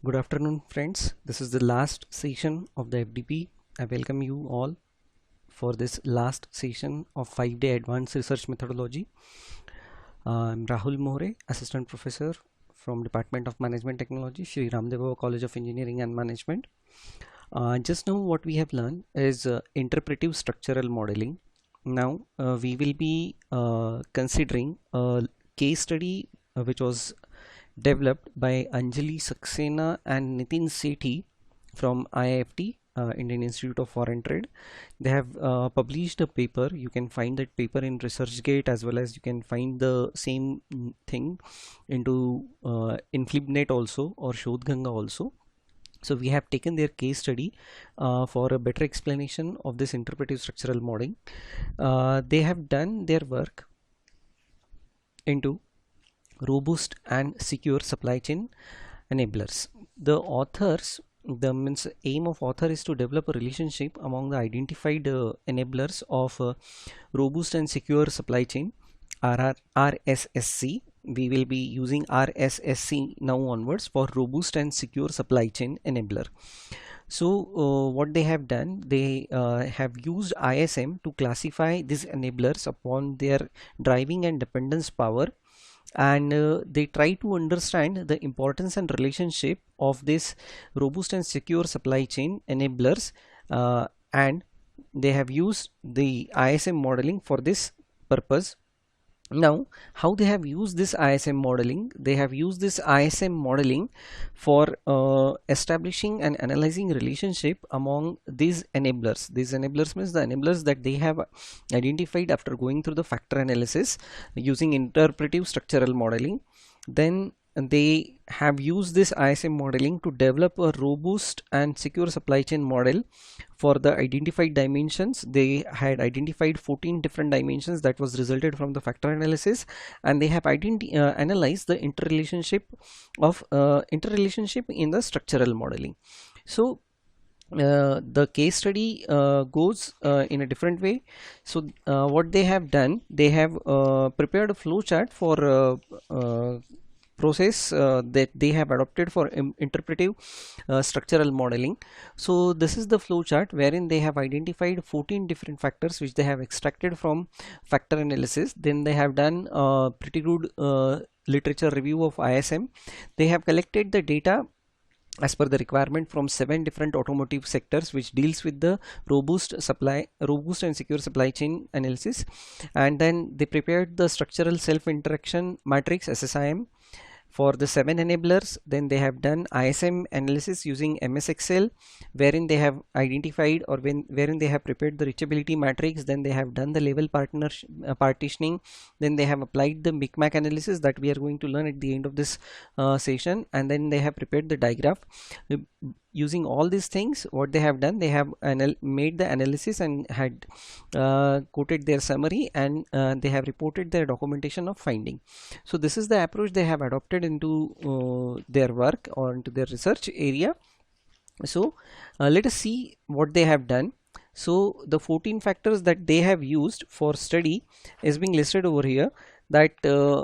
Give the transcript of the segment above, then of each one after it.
Good afternoon, friends. This is the last session of the FDP. I welcome you all for this last session of 5-day advanced research methodology. I'm Rahul Mohare, Assistant Professor from Department of Management Technology, Shri Ramdev College of Engineering and Management. Just now what we have learned is interpretive structural modeling. Now we will be considering a case study which was developed by Anjali Saxena and Nitin Sethi from IIFT, Indian Institute of Foreign Trade. They have published a paper. You can find that paper in ResearchGate, as well as you can find the same thing into in FlipNet also, or Shodhganga also. So we have taken their case study for a better explanation of this interpretive structural modeling. They have done their work into robust and secure supply chain enablers. The authors, the aim of author is to develop a relationship among the identified enablers of robust and secure supply chain, RSSC. We will be using RSSC now onwards for robust and secure supply chain enabler. So what they have done, they have used ISM to classify these enablers upon their driving and dependence power, and they try to understand the importance and relationship of this robust and secure supply chain enablers, and they have used the ISM modeling for this purpose. Now, how they have used this ISM modeling? They have used this ISM modeling for establishing and analyzing relationship among these enablers. These enablers means the enablers that they have identified after going through the factor analysis using interpretive structural modeling. Then they have used this ISM modeling to develop a robust and secure supply chain model for the identified dimensions. They had identified 14 different dimensions that was resulted from the factor analysis, and they have analyzed the interrelationship in the structural modeling. So the case study goes in a different way. So what they have done, they have prepared a flow chart for process that they have adopted for interpretive structural modeling. So this is the flow chart wherein they have identified 14 different factors which they have extracted from factor analysis. Then they have done pretty good literature review of ISM. They have collected the data as per the requirement from 7 different automotive sectors which deals with the robust and secure supply chain analysis, and then they prepared the structural self interaction matrix SSIM for the 7 enablers. Then they have done ISM analysis using MS Excel, wherein they have identified wherein they have prepared the reachability matrix. Then they have done the level partitioning. Then they have applied the Micmac analysis that we are going to learn at the end of this session, and then they have prepared the digraph. Using all these things, what they have done, they have made the analysis and had quoted their summary, and they have reported their documentation of finding. So this is the approach they have adopted into their work or into their research area. So let us see what they have done. So the 14 factors that they have used for study is being listed over here. That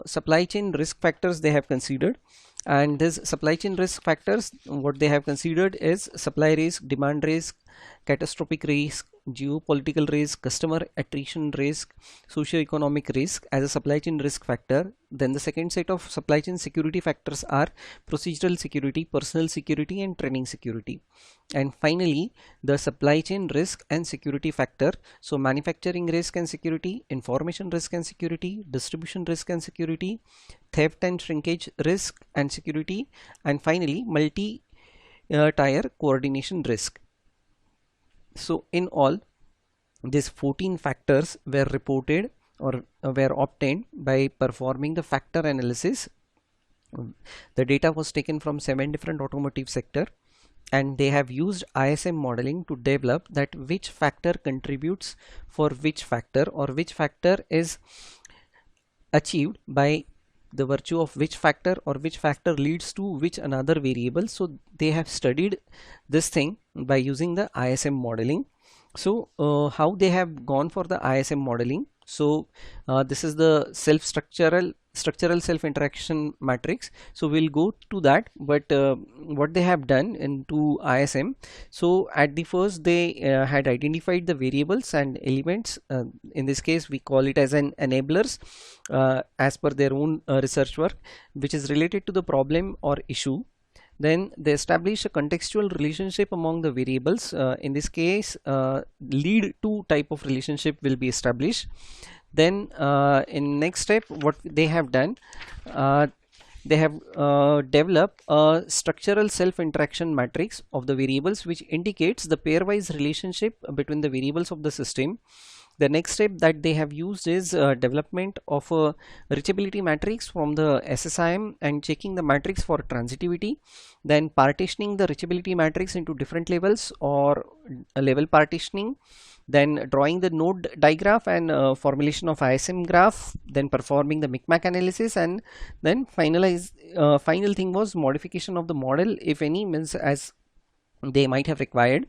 supply chain risk factors they have considered, and this supply chain risk factors, what they have considered is supply risk, demand risk, catastrophic risk, geopolitical risk, customer attrition risk, socio-economic risk as a supply chain risk factor. Then the second set of supply chain security factors are procedural security, personal security, and training security. And finally, the supply chain risk and security factor, so manufacturing risk and security, information risk and security, distribution risk and security, theft and shrinkage risk and security, and finally multi-tier coordination risk. So in all, these 14 factors were reported or were obtained by performing the factor analysis. The data was taken from 7 different automotive sector, and they have used ISM modeling to develop that which factor contributes for which factor, or which factor is achieved by the virtue of which factor, or which factor leads to which another variable. So they have studied this thing by using the ISM modeling. So how they have gone for the ISM modeling, So this is the structural self interaction matrix. So we'll go to that, but what they have done into ISM, so at the first they had identified the variables and elements. In this case we call it as an enablers, as per their own research work, which is related to the problem or issue. Then they establish a contextual relationship among the variables. In this case, lead to type of relationship will be established. Then in next step, what they have done, uh, they have developed a structural self interaction matrix of the variables, which indicates the pairwise relationship between the variables of the system. The next step that they have used is development of a reachability matrix from the SSIM and checking the matrix for transitivity, then partitioning the reachability matrix into different levels or a level partitioning, then drawing the node digraph and formulation of ISM graph, then performing the Micmac analysis, and then final thing was modification of the model, if any, means as they might have required.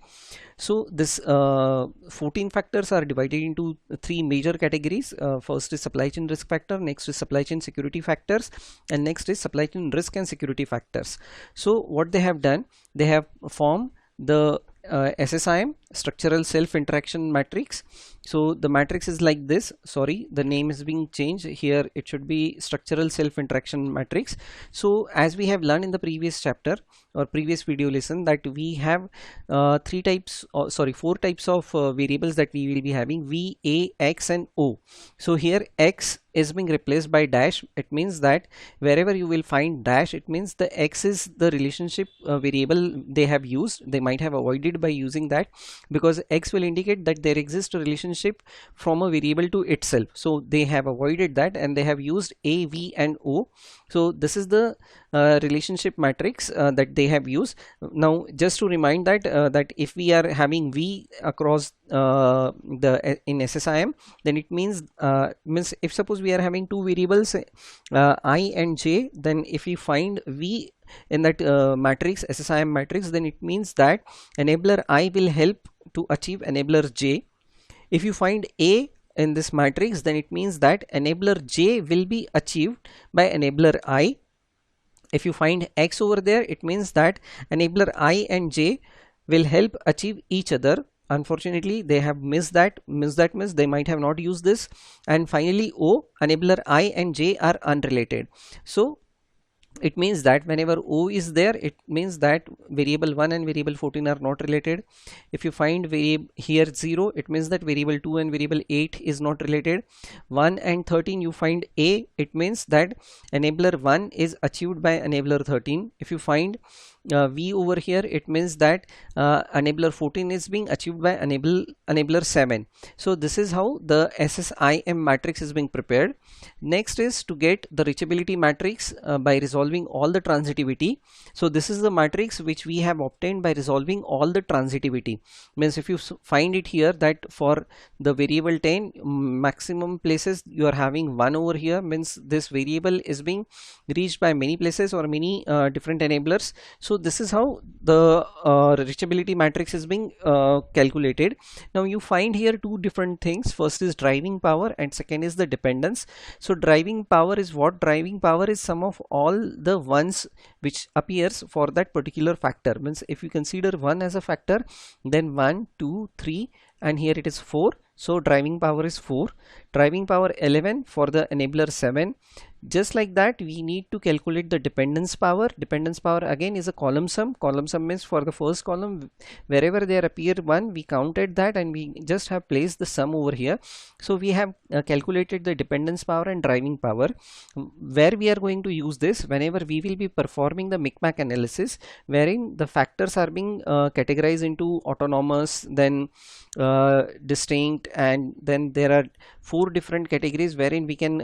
So this 14 factors are divided into three major categories. First is supply chain risk factor, next is supply chain security factors, and next is supply chain risk and security factors. So what they have done, they have formed the SSIM, structural self interaction matrix. So the matrix is like this. Sorry, the name is being changed here. It should be structural self interaction matrix. So as we have learned in the previous chapter or previous video lesson, that we have four types of variables that we will be having: V, A, X and O. So here X is being replaced by dash. It means that wherever you will find dash, it means the X is the relationship variable they have used. They might have avoided by using that, because X will indicate that there exists a relationship from a variable to itself. So they have avoided that and they have used A, V and O. So this is the relationship matrix that they have used. Now just to remind that that if we are having V across the in SSIM, then it means if suppose we are having two variables I and J, then if we find V in that matrix, SSIM matrix, then it means that enabler I will help to achieve enabler J. If you find A in this matrix, then it means that enabler J will be achieved by enabler I. If you find X over there, it means that enabler I and J will help achieve each other. Unfortunately they have missed that means they might have not used this. And finally O, enabler I and J are unrelated. So it means that whenever O is there, it means that variable 1 and variable 14 are not related. If you find variable here 0, it means that variable 2 and variable 8 is not related. 1 and 13 you find A, it means that enabler 1 is achieved by enabler 13. If you find V over here, it means that enabler 14 is being achieved by enabler 7. So this is how the SSIM matrix is being prepared. Next is to get the reachability matrix by resolving all the transitivity. So this is the matrix which we have obtained by resolving all the transitivity. Means if you find it here that for the variable 10 maximum places you are having 1 over here, means this variable is being reached by many places or many different enablers. So this is how the reachability matrix is being calculated. Now you find here two different things. First is driving power and second is the dependence. So driving power is what? Driving power is sum of all the ones which appears for that particular factor. Means if you consider 1 as a factor, then 1, 2, 3 and here it is 4. So driving power is 4. Driving power 11 for the enabler 7. Just like that we need to calculate the dependence power. Dependence power again is a column sum. Column sum means for the first column wherever there appear 1, we counted that and we just have placed the sum over here. So we have calculated the dependence power and driving power. Where we are going to use this, whenever we will be performing the Micmac analysis, wherein the factors are being categorized into autonomous, then distinct, and then there are 4 different categories wherein we can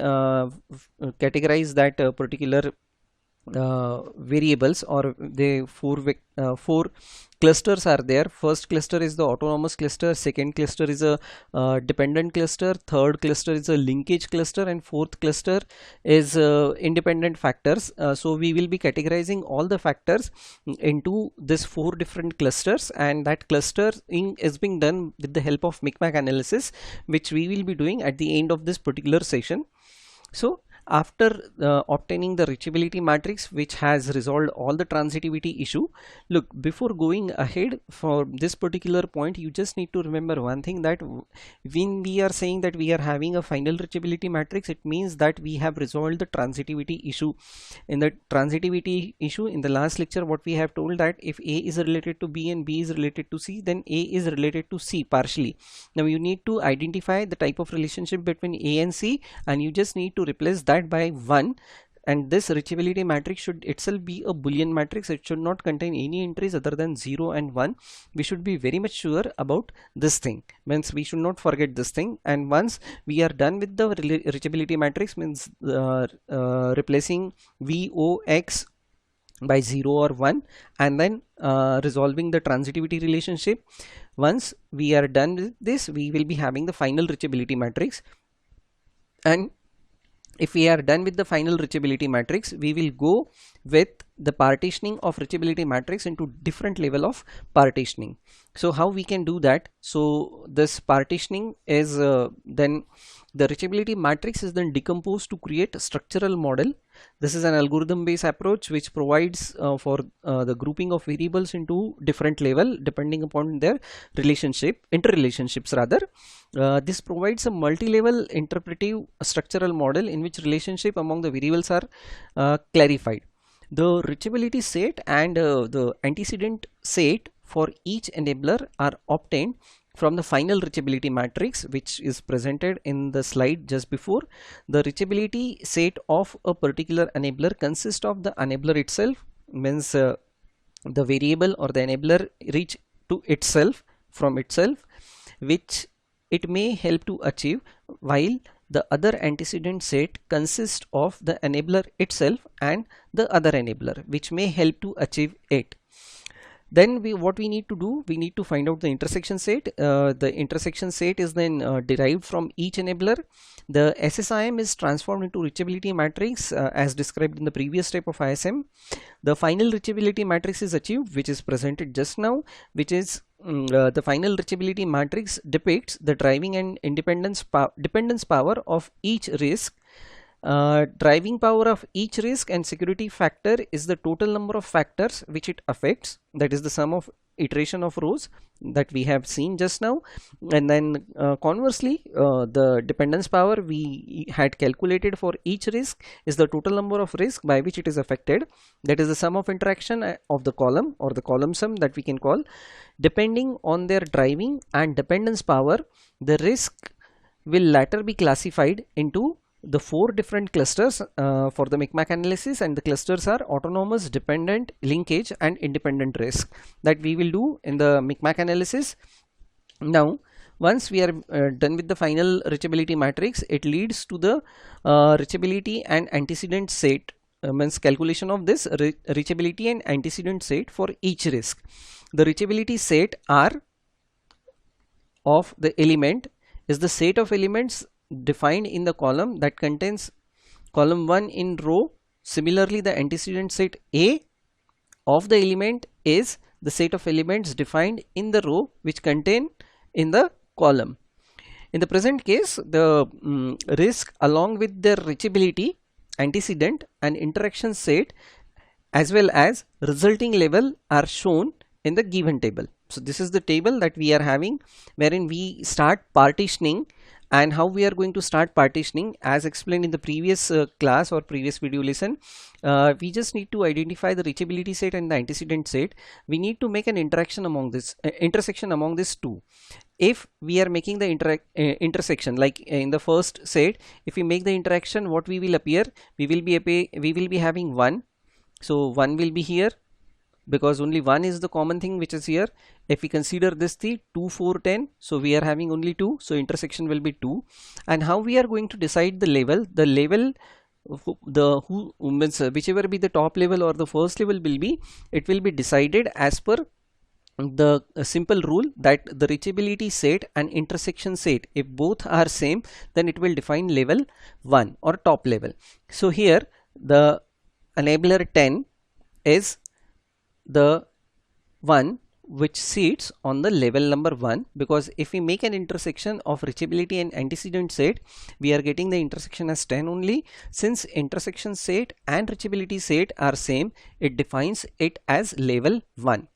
categorize that particular variables, or the four clusters are there. First cluster is the autonomous cluster, second cluster is a dependent cluster, third cluster is a linkage cluster, and fourth cluster is independent factors. So we will be categorizing all the factors into this four different clusters, and that clustering is being done with the help of Micmac analysis, which we will be doing at the end of this particular session. So after obtaining the reachability matrix, which has resolved all the transitivity issue, look, before going ahead for this particular point, you just need to remember one thing, that when we are saying that we are having a final reachability matrix, it means that we have resolved the transitivity issue. In the transitivity issue, in the last lecture, what we have told, that if A is related to B and B is related to C, then A is related to C partially. Now you need to identify the type of relationship between A and C, and you just need to replace that by 1, and this reachability matrix should itself be a Boolean matrix. It should not contain any entries other than 0 and 1. We should be very much sure about this thing, means we should not forget this thing. And once we are done with the reachability matrix, means replacing VOX by 0 or 1, and then resolving the transitivity relationship, once we are done with this, we will be having the final reachability matrix. And if we are done with the final reachability matrix, we will go with the partitioning of reachability matrix into different level of partitioning. So how we can do that? So this partitioning is then the reachability matrix is then decomposed to create a structural model. This is an algorithm based approach which provides for the grouping of variables into different level depending upon their interrelationships rather. This provides a multi-level interpretive structural model in which relationship among the variables are clarified. The reachability set and the antecedent set for each enabler are obtained from the final reachability matrix, which is presented in the slide just before. The reachability set of a particular enabler consists of the enabler itself, means the variable or the enabler reach to itself from itself, which it may help to achieve, while the other antecedent set consists of the enabler itself and the other enabler, which may help to achieve it. Then what we need to do, we need to find out the intersection set. The intersection set is then derived from each enabler. The SSIM is transformed into reachability matrix as described in the previous step of ISM. The final reachability matrix is achieved, which is presented just now, which is the final reachability matrix depicts the driving and dependence power of each risk. Driving power of each risk and security factor is the total number of factors which it affects, that is the sum of iteration of rows that we have seen just now. And then conversely, the dependence power we had calculated for each risk is the total number of risk by which it is affected, that is the sum of interaction of the column, or the column sum that we can call. Depending on their driving and dependence power, the risk will later be classified into the four different clusters for the Micmac analysis, and the clusters are autonomous, dependent, linkage and independent risk, that we will do in the Micmac analysis. Now once we are done with the final reachability matrix, it leads to the reachability and antecedent set, means calculation of this reachability and antecedent set for each risk. The reachability set R of the element is the set of elements defined in the column that contains column 1 in row. Similarly, the antecedent set A of the element is the set of elements defined in the row which contain in the column. In the present case, the risk along with their reachability, antecedent and interaction set as well as resulting level are shown in the given table. So this is the table that we are having, wherein we start partitioning. And how we are going to start partitioning, as explained in the previous class or previous video lesson, we just need to identify the reachability set and the antecedent set. We need to make an interaction among this intersection among these two. If we are making the intersection, like in the first set, if we make the interaction, what we will appear, we will be having 1. So 1 will be here, because only 1 is the common thing which is here. If we consider this the 2, 4, 10, so we are having only 2, so intersection will be 2. And how we are going to decide the level? The level who means whichever be the top level or the first level will be, it will be decided as per the simple rule that the reachability set and intersection set, if both are same, then it will define level 1 or top level. So here the enabler 10 is the one which sits on the level number 1, because if we make an intersection of reachability and antecedent set, we are getting the intersection as 10 only. Since intersection set and reachability set are same, it defines it as level 1.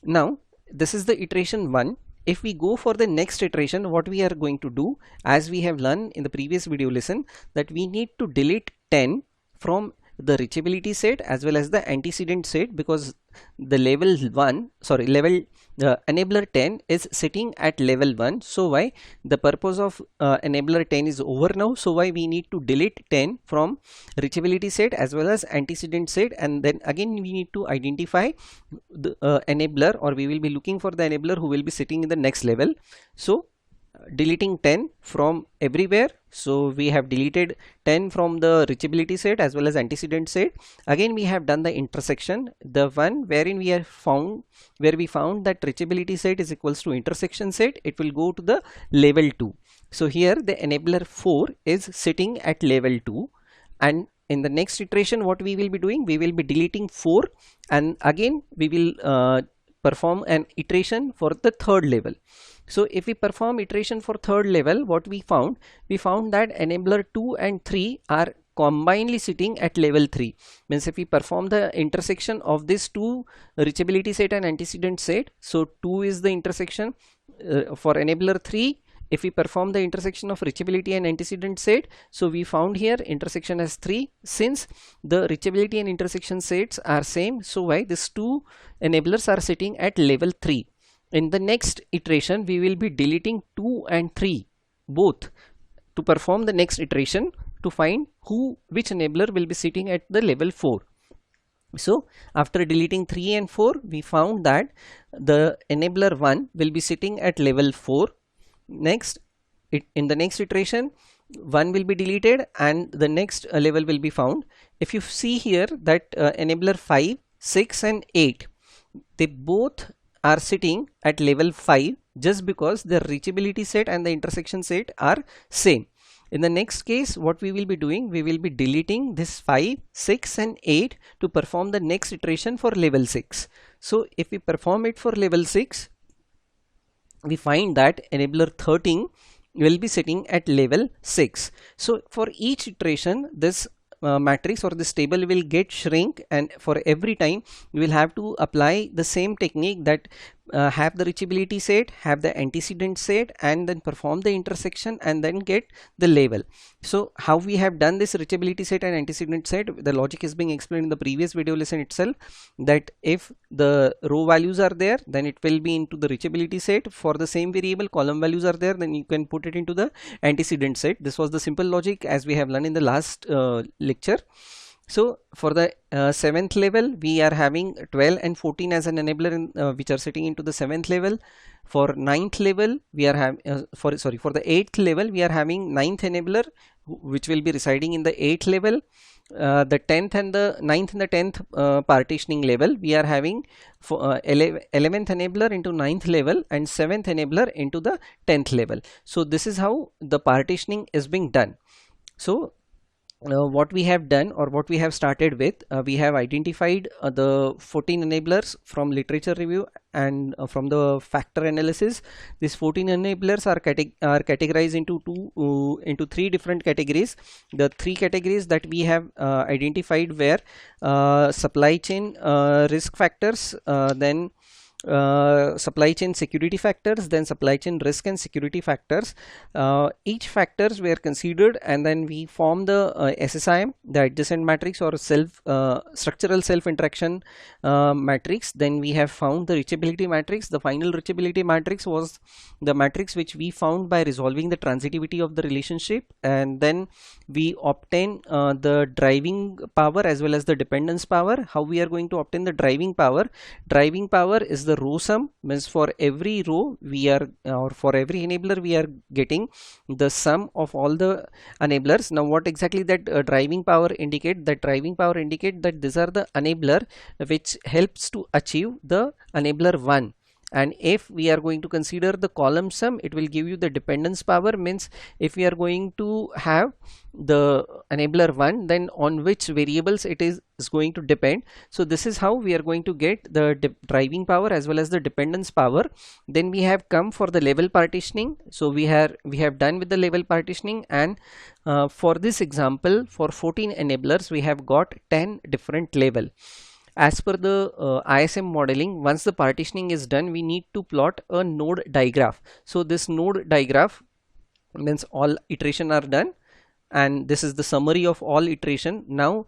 Now this is the iteration 1. If we go for the next iteration, what we are going to do, as we have learned in the previous video lesson, that we need to delete 10 from the reachability set as well as the antecedent set, because the level enabler 10 is sitting at level 1. So why the purpose of enabler 10 is over now, so why we need to delete 10 from reachability set as well as antecedent set, and then again we need to identify the enabler, or we will be looking for the enabler who will be sitting in the next level. So deleting 10 from everywhere, so we have deleted 10 from the reachability set as well as antecedent set. Again we have done the intersection, the one wherein we found that reachability set is equals to intersection set, it will go to the level 2. So here the enabler 4 is sitting at level 2, and in the next iteration what we will be doing, we will be deleting 4, and again we will perform an iteration for the third level. So if we perform iteration for third level, what we found that enabler 2 and 3 are combinedly sitting at level 3. Means if we perform the intersection of these two reachability set and antecedent set, so 2 is the intersection for enabler 3. If we perform the intersection of reachability and antecedent set, so we found here intersection as 3. Since the reachability and intersection sets are same, so why these two enablers are sitting at level 3. In the next iteration we will be deleting 2 and 3 both to perform the next iteration to find which enabler will be sitting at the level 4. So after deleting 3 and 4, we found that the enabler 1 will be sitting at level 4. Next, in the next iteration 1 will be deleted and the next level will be found. If you see here that enabler 5, 6 and 8, they both are sitting at level 5 just because the reachability set and the intersection set are same. In the next case, what we will be doing, we will be deleting this 5, 6 and 8 to perform the next iteration for level 6. So if we perform it for level 6, we find that enabler 13 will be sitting at level 6. So for each iteration, this matrix or this table will get shrink, and for every time we will have to apply the same technique, that have the reachability set, have the antecedent set, and then perform the intersection and then get the level. So how we have done this reachability set and antecedent set, the logic is being explained in the previous video lesson itself, that if the row values are there, then it will be into the reachability set. For the same variable, column values are there, then you can put it into the antecedent set. This was the simple logic as we have learned in the last lecture. So for the 7th level, we are having 12 and 14 as an enabler which are sitting into the 7th level. For 9th level, we are having for the 8th level, we are having 9th enabler which will be residing in the 8th level. The 10th and the 9th and the 10th partitioning level, we are having 11th enabler into 9th level and 7th enabler into the 10th level. So this is how the partitioning is being done. So what we have done, or what we have started with, we have identified the 14 enablers from literature review and from the factor analysis. These 14 enablers are categorized into 3 different categories. The 3 categories that we have identified were supply chain risk factors, then supply chain security factors, then supply chain risk and security factors. Each factors were considered, and then we formed the SSI, the adjacent matrix or structural self interaction matrix. Then we have found the reachability matrix. The final reachability matrix was the matrix which we found by resolving the transitivity of the relationship, and then we obtain the driving power as well as the dependence power. How we are going to obtain the driving power? Driving power is the the row sum, means for every row we are or for every enabler we are getting the sum of all the enablers. Now what exactly that driving power indicate? That driving power indicate that these are the enabler which helps to achieve the enabler 1. And if we are going to consider the column sum, it will give you the dependence power, means if we are going to have the enabler 1, then on which variables it is going to depend. So this is how we are going to get the driving power as well as the dependence power. Then we have come for the level partitioning. So we have done with the level partitioning, and for this example, for 14 enablers we have got 10 different level. As per the ISM modeling, once the partitioning is done, we need to plot a node diagram. So this node diagram means all iteration are done, and this is the summary of all iteration. Now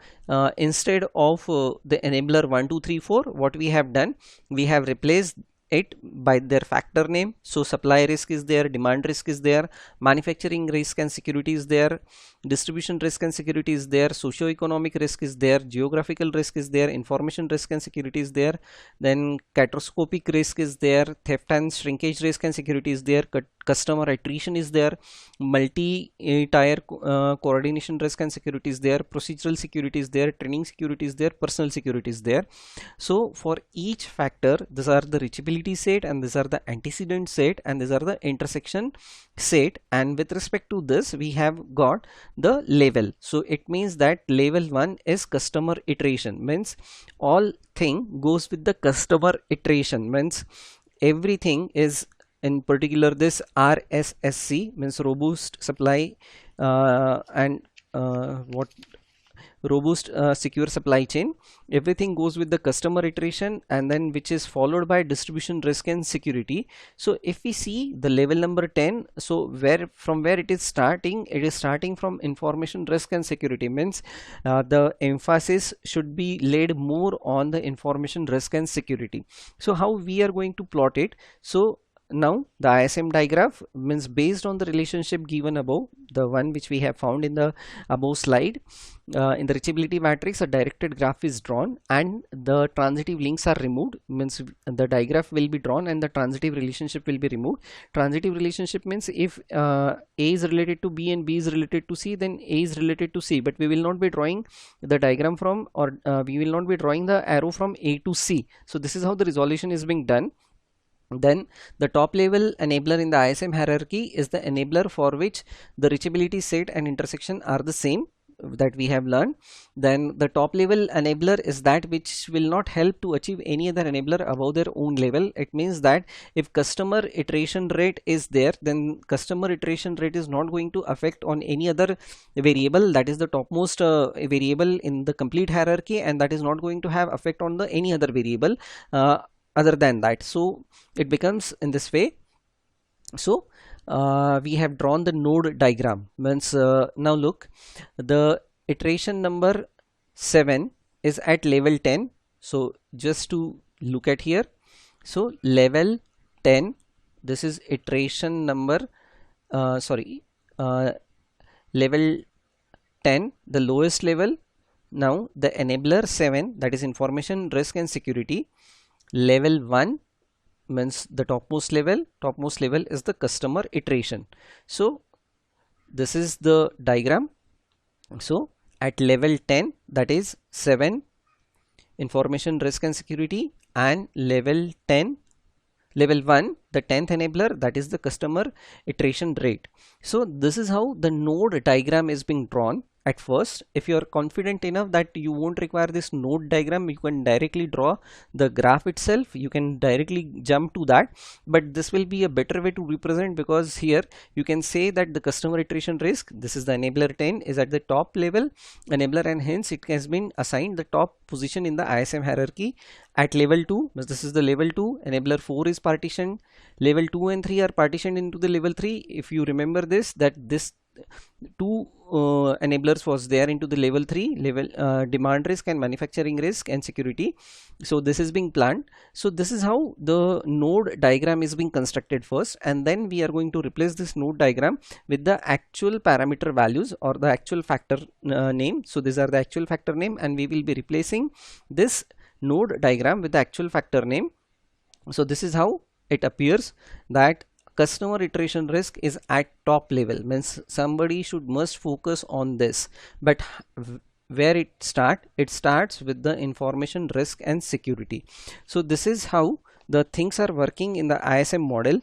instead of the enabler 1 2 3 4, what we have done, we have replaced it by their factor name. So supply risk is there, demand risk is there, manufacturing risk and security is there, distribution risk and security is there, socio-economic risk is there, geographical risk is there, information risk and security is there, then catastrophic risk is there, theft and shrinkage risk and security is there, customer attrition is there, multi-tier coordination risk and security is there, procedural security is there, training security is there, personal security is there. So for each factor, these are the reachability set, and these are the antecedent set, and these are the intersection set. And with respect to this, we have got the level. So it means that level 1 is customer iteration, means all thing goes with the customer iteration, means everything is in particular this RSSC, means robust supply and what robust secure supply chain. Everything goes with the customer iteration, and then which is followed by distribution risk and security. So if we see the level number 10, so from where it is starting from information risk and security, means the emphasis should be laid more on the information risk and security. So how we are going to plot it? So now the ISM diagram means based on the relationship given above, the one which we have found in the above slide, in the reachability matrix, a directed graph is drawn and the transitive links are removed, means the diagram will be drawn and the transitive relationship will be removed. Transitive relationship means if A is related to B and B is related to C, then A is related to C, but we will not be drawing the diagram from, or we will not be drawing the arrow from A to C. So this is how the resolution is being done. Then the top level enabler in the ISM hierarchy is the enabler for which the reachability set and intersection are the same, that we have learned. Then the top level enabler is that which will not help to achieve any other enabler above their own level. It means that if customer iteration rate is there, then customer iteration rate is not going to affect on any other variable, that is the topmost variable in the complete hierarchy, and that is not going to have effect on the any other variable other than that. So it becomes in this way. So we have drawn the node diagram, means now look, the iteration number 7 is at level 10. So just to look at here, so level 10, this is iteration number level 10, the lowest level. Now the enabler 7, that is information risk and security. Level 1 means the topmost level is the customer iteration. So this is the diagram. So at level 10, that is 7 information risk and security, and level 1, the 10th enabler, that is the customer iteration rate. So this is how the node diagram is being drawn. At first, if you are confident enough that you won't require this node diagram, you can directly draw the graph itself, you can directly jump to that, but this will be a better way to represent, because here you can say that the customer iteration risk, this is the enabler 10, is at the top level enabler, and hence it has been assigned the top position in the ISM hierarchy. At level 2, this is the level 2, enabler 4 is partitioned, level 2 and 3 are partitioned into the level 3. If you remember this, that this two enablers was there into the level 3, demand risk and manufacturing risk and security. So this is being planned. So this is how the node diagram is being constructed first, and then we are going to replace this node diagram with the actual parameter values or the actual factor name. So these are the actual factor name, and we will be replacing this node diagram with the actual factor name. So this is how it appears that customer iteration risk is at top level, means somebody should must focus on this. But where it starts with the information risk and security. So this is how the things are working in the ISM model.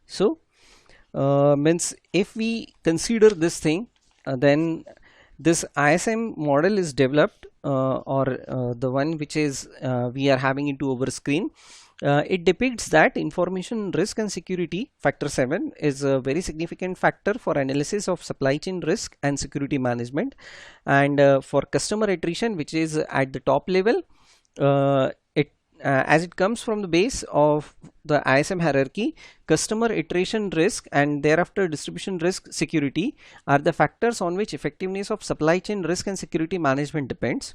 So means if we consider this thing, then this ISM model is developed, or the one which is we are having into our screen. It depicts that information risk and security factor 7 is a very significant factor for analysis of supply chain risk and security management, and for customer attrition, which is at the top level, it as it comes from the base of the ISM hierarchy, customer iteration risk and thereafter distribution risk security are the factors on which effectiveness of supply chain risk and security management depends.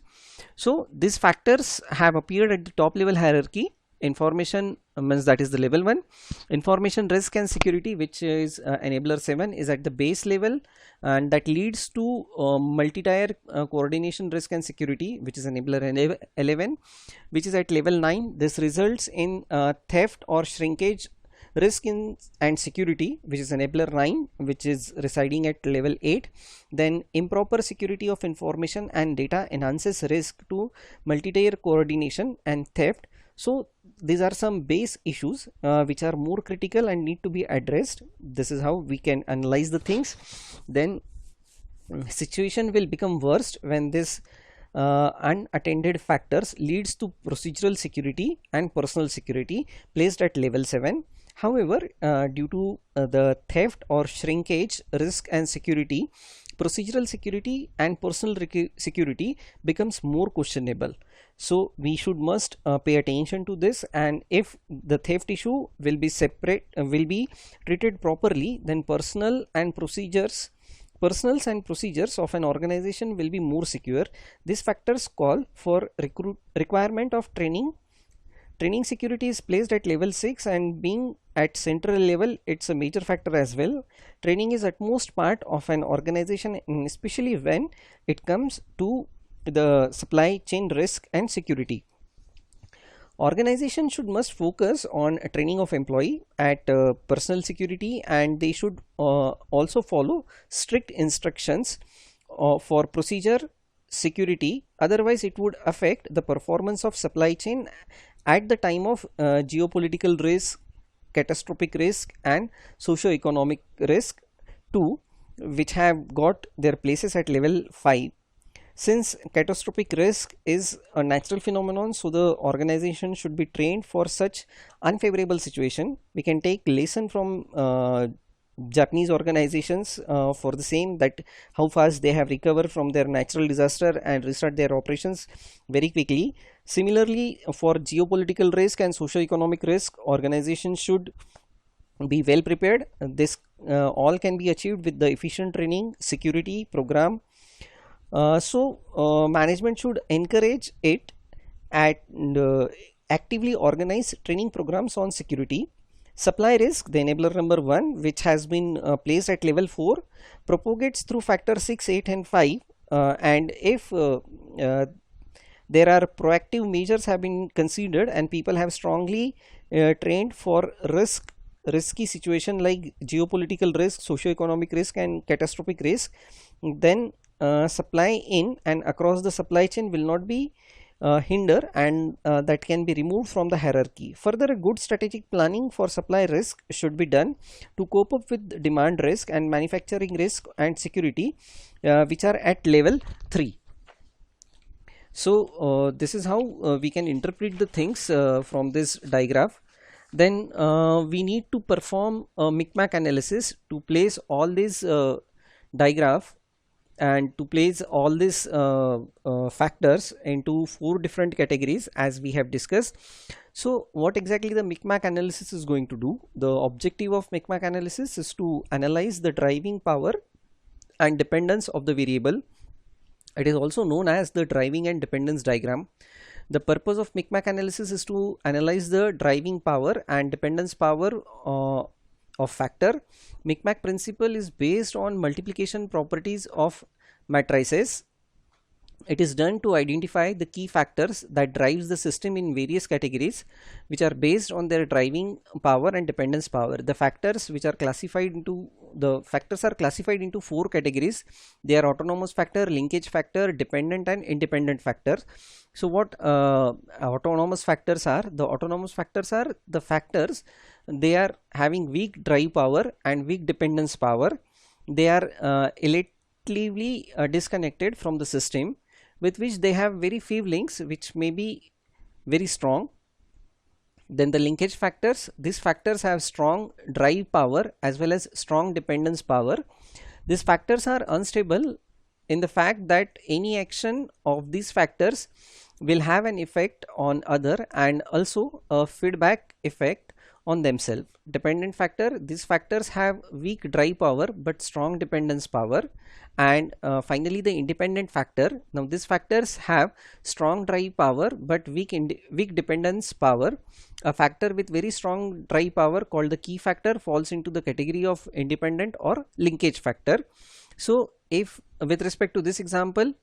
So these factors have appeared at the top level hierarchy. Information means that is the level 1. Information risk and security, which is enabler 7, is at the base level, and that leads to multi-tier coordination risk and security, which is enabler 11, which is at level 9. This results in theft or shrinkage risk and security, which is enabler 9, which is residing at level 8. Then improper security of information and data enhances risk to multi-tier coordination and theft. So these are some base issues which are more critical and need to be addressed. This is how we can analyze the things. Then situation will become worst when this unattended factors leads to procedural security and personal security placed at level 7. However, due to the theft or shrinkage risk and security, procedural security and personal security becomes more questionable. So we should must pay attention to this, and if the theft issue will be treated properly, then personals and procedures of an organization will be more secure. These factors call for requirement of training. Training security is placed at level 6, and being at central level, it's a major factor as well. Training is utmost part of an organization, especially when it comes to the supply chain risk and security. Organization should must focus on training of employee at personal security, and they should also follow strict instructions for procedure security. Otherwise it would affect the performance of supply chain at the time of geopolitical risk, catastrophic risk and socio-economic risk too, which have got their places at level 5. Since catastrophic risk is a natural phenomenon, so the organization should be trained for such unfavorable situation. We can take lesson from Japanese organizations for the same, that how fast they have recovered from their natural disaster and restart their operations very quickly. Similarly, for geopolitical risk and socio-economic risk, organizations should be well prepared. This all can be achieved with the efficient training security program. Management should encourage it and actively organize training programs on security. Supply risk, the enabler number 1, which has been placed at level 4, propagates through factor 6, 8 and 5, and if there are proactive measures have been considered and people have strongly trained for risky situation like geopolitical risk, socio-economic risk and catastrophic risk, then supply in and across the supply chain will not be hinder, and that can be removed from the hierarchy. Further, a good strategic planning for supply risk should be done to cope up with demand risk and manufacturing risk and security, which are at level 3. So this is how we can interpret the things from this diagram. Then we need to perform a Micmac analysis to place all these diagraph and to place all these factors into 4 different categories as we have discussed. So what exactly the Micmac analysis is going to do? The objective of Micmac analysis is to analyze the driving power and dependence of the variable. It is also known as the driving and dependence diagram. The purpose of Micmac analysis is to analyze the driving power and dependence power of factor. Micmac principle is based on multiplication properties of matrices. It is done to identify the key factors that drives the system in various categories, which are based on their driving power and dependence power. The factors which are classified into four categories. They are autonomous factor, linkage factor, dependent and independent factor. So what autonomous factors are? The autonomous factors are the factors, they are having weak drive power and weak dependence power. They are electrically disconnected from the system, with which they have very few links which may be very strong. Then the linkage factors, these factors have strong drive power as well as strong dependence power. These factors are unstable in the fact that any action of these factors will have an effect on other and also a feedback effect on themselves. Dependent factor, these factors have weak drive power but strong dependence power. And finally the independent factor, now these factors have strong drive power but weak dependence power. A factor with very strong drive power called the key factor falls into the category of independent or linkage factor. So if with respect to this example,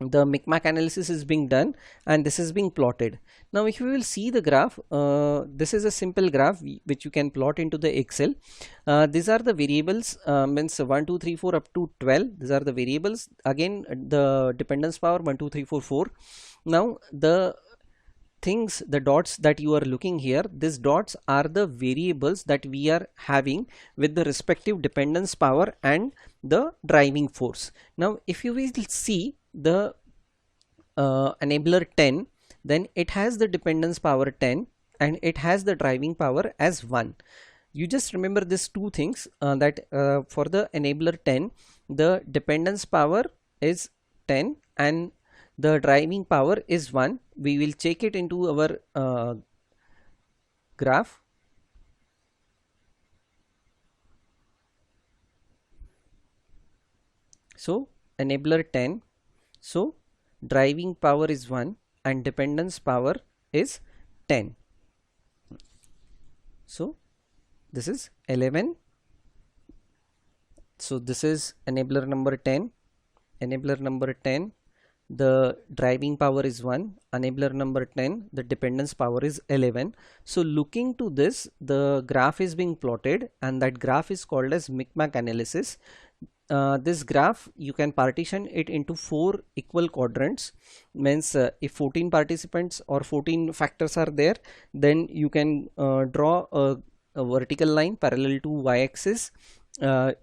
the Micmac analysis is being done and this is being plotted. Now if you will see the graph, this is a simple graph which you can plot into the Excel. These are the variables, means 1 2 3 4 up to 12. These are the variables. Again the dependence power 1 2 3 4 4. Now the things, the dots that you are looking here, these dots are the variables that we are having with the respective dependence power and the driving force. Now if you will see the enabler 10, then it has the dependence power 10 and it has the driving power as 1. You just remember these two things, that for the enabler 10 the dependence power is 10 and the driving power is 1. We will check it into our graph. So enabler 10, so driving power is 1 and dependence power is 10. So this is 11. So this is enabler number 10. Enabler number 10, the driving power is 1. Enabler number 10, the dependence power is 11. So looking to this, the graph is being plotted and that graph is called as Micmac analysis. This graph you can partition it into 4 equal quadrants. Means if 14 participants or 14 factors are there, then you can draw a vertical line parallel to y-axis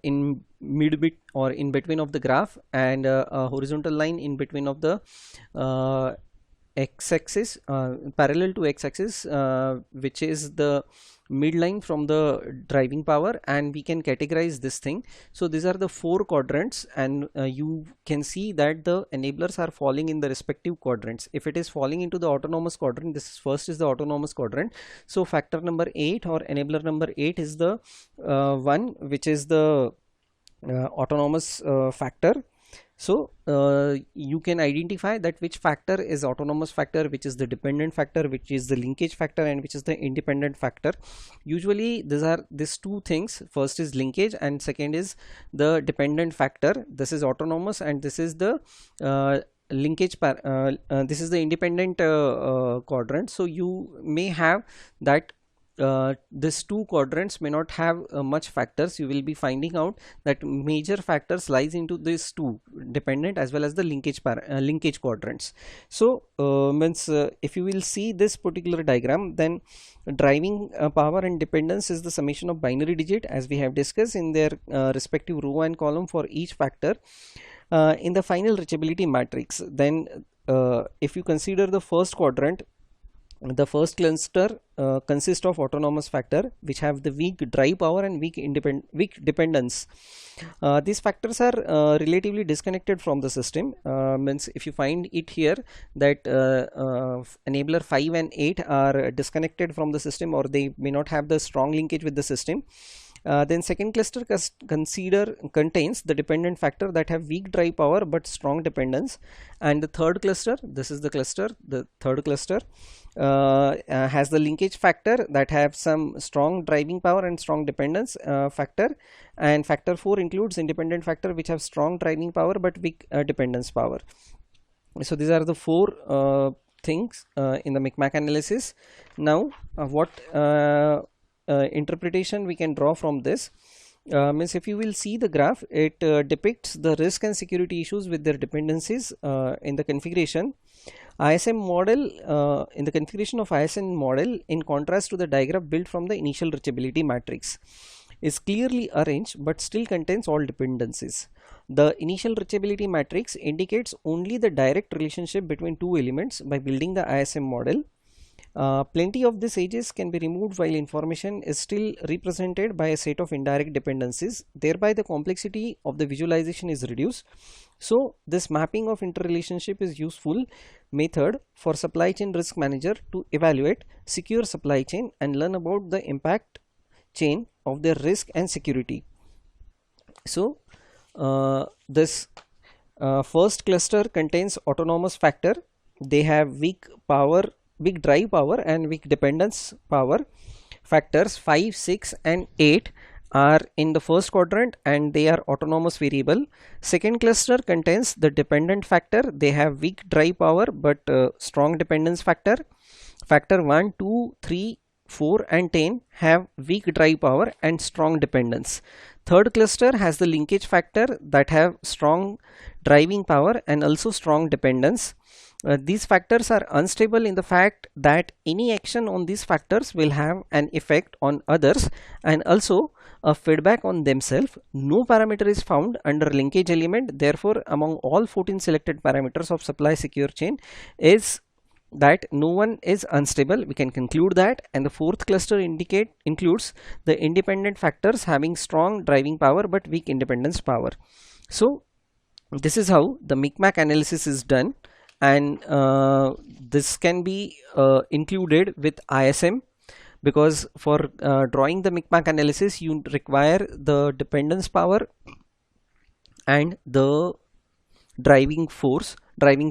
in mid-bit or in between of the graph, and a horizontal line in between of the x-axis, parallel to x-axis, which is the midline from the driving power, and we can categorize this thing. So these are the 4 quadrants, and you can see that the enablers are falling in the respective quadrants. If it is falling into the autonomous quadrant, this first is the autonomous quadrant. So factor number 8 or enabler number 8 is the one which is the autonomous factor. So you can identify that which factor is autonomous factor, which is the dependent factor, which is the linkage factor, and which is the independent factor. Usually these two things, first is linkage and second is the dependent factor. This is autonomous and this is the linkage this is the independent quadrant. So you may have that these 2 quadrants may not have much factors. You will be finding out that major factors lies into these 2, dependent as well as the linkage quadrants. So means if you will see this particular diagram, then driving power and dependence is the summation of binary digit, as we have discussed, in their respective row and column for each factor in the final reachability matrix. Then if you consider the first quadrant, the first cluster consists of autonomous factor which have the weak drive power and weak dependence. These factors are relatively disconnected from the system. Means if you find it here that enabler 5 and 8 are disconnected from the system, or they may not have the strong linkage with the system. Then second cluster contains the dependent factor that have weak drive power but strong dependence, and the third cluster, this is the third cluster has the linkage factor that have some strong driving power and strong dependence factor, and factor 4 includes independent factor which have strong driving power but weak dependence power. So these are the four things in the Micmac analysis. Now what interpretation we can draw from this means, if you will see the graph, it depicts the risk and security issues with their dependencies in the configuration. ISM model, in the configuration of ISM model, in contrast to the diagram built from the initial reachability matrix, is clearly arranged but still contains all dependencies. The initial reachability matrix indicates only the direct relationship between two elements by building the ISM model. Plenty of these edges can be removed while information is still represented by a set of indirect dependencies. Thereby the complexity of the visualization is reduced. So this mapping of interrelationship is useful method for supply chain risk manager to evaluate secure supply chain and learn about the impact chain of their risk and security. So this first cluster contains autonomous factor. They have weak drive power and weak dependence power. Factors 5, 6 and 8 are in the first quadrant and they are autonomous variable. Second cluster contains the dependent factor. They have weak drive power but strong dependence factor. Factor 1, 2, 3, 4 and 10 have weak drive power and strong dependence. Third cluster has the linkage factor that have strong driving power and also strong dependence. These factors are unstable in the fact that any action on these factors will have an effect on others and also a feedback on themselves. No parameter is found under linkage element. Therefore, among all 14 selected parameters of supply secure chain is that no one is unstable. We can conclude that. And the fourth cluster includes the independent factors having strong driving power but weak independence power. So this is how the Micmac analysis is done, and this can be included with ISM, because for drawing the Micmac analysis you require the dependence power and the driving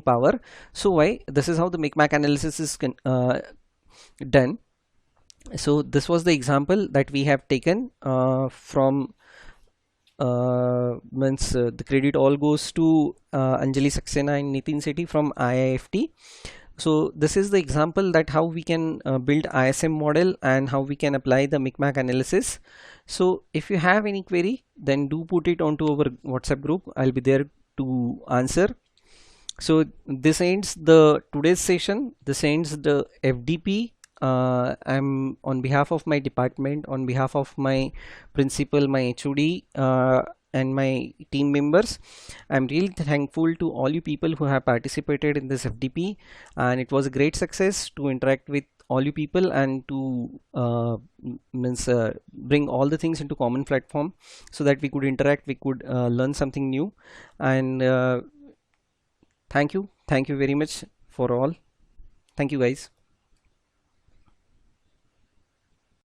power. So why this is how the Micmac analysis is done. So this was the example that we have taken from the credit all goes to Anjali Saxena and Nitin Sethi from IIFT. So this is the example that how we can build ISM model and how we can apply the Micmac analysis. So if you have any query, then do put it onto our WhatsApp group. I'll be there to answer. So this ends the today's session. This ends the FDP. I'm on behalf of my department, on behalf of my principal, my HOD and my team members, I'm really thankful to all you people who have participated in this FDP, and it was a great success to interact with all you people and to bring all the things into common platform so that we could interact, we could learn something new. And thank you very much for all. Thank you guys.